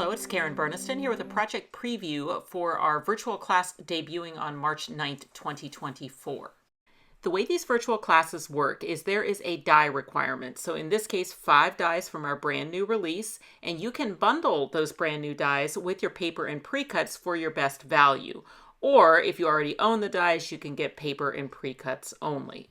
Hello, it's Karen Burniston here with a project preview for our virtual class debuting on March 9th, 2024. The way these virtual classes work is there is a die requirement. So in this case, 5 dies from our brand new release, and you can bundle those brand new dies with your paper and pre-cuts for your best value. Or if you already own the dies, you can get paper and pre-cuts only.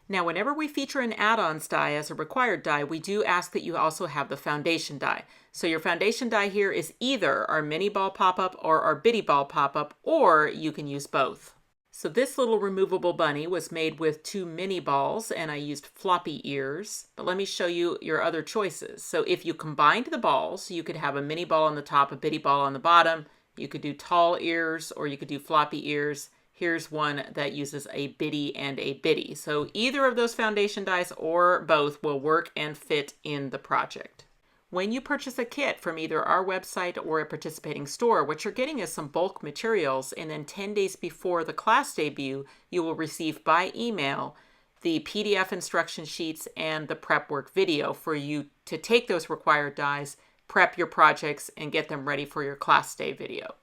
Now, whenever we feature an add-ons die as a required die, we do ask that you also have the foundation die. So your foundation die here is either our mini ball pop-up or our bitty ball pop-up, or you can use both. So this little removable bunny was made with 2 mini balls, and I used floppy ears. But let me show you your other choices. So if you combined the balls, you could have a mini ball on the top, a bitty ball on the bottom. You could do tall ears, or you could do floppy ears. Here's one that uses a bitty and a bitty. So either of those foundation dies or both will work and fit in the project. When you purchase a kit from either our website or a participating store, what you're getting is some bulk materials, and then 10 days before the class debut, you will receive by email the PDF instruction sheets and the prep work video for you to take those required dies, prep your projects, and get them ready for your class day video.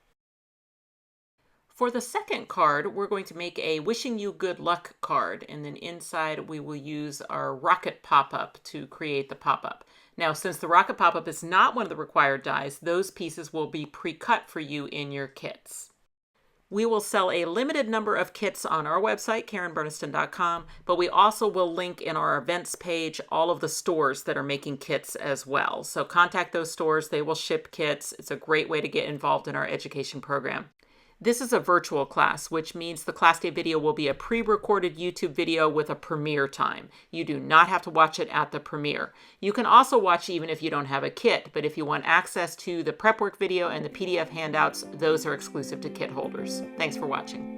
For the second card, we're going to make a wishing you good luck card, and then inside we will use our rocket pop-up to create the pop-up. Now, since the rocket pop-up is not one of the required dies, those pieces will be pre-cut for you in your kits. We will sell a limited number of kits on our website, KarenBurniston.com, but we also will link in our events page all of the stores that are making kits as well. So contact those stores, they will ship kits. It's a great way to get involved in our education program. This is a virtual class, which means the class day video will be a pre-recorded YouTube video with a premiere time. You do not have to watch it at the premiere. You can also watch even if you don't have a kit, but if you want access to the prep work video and the PDF handouts, those are exclusive to kit holders. Thanks for watching.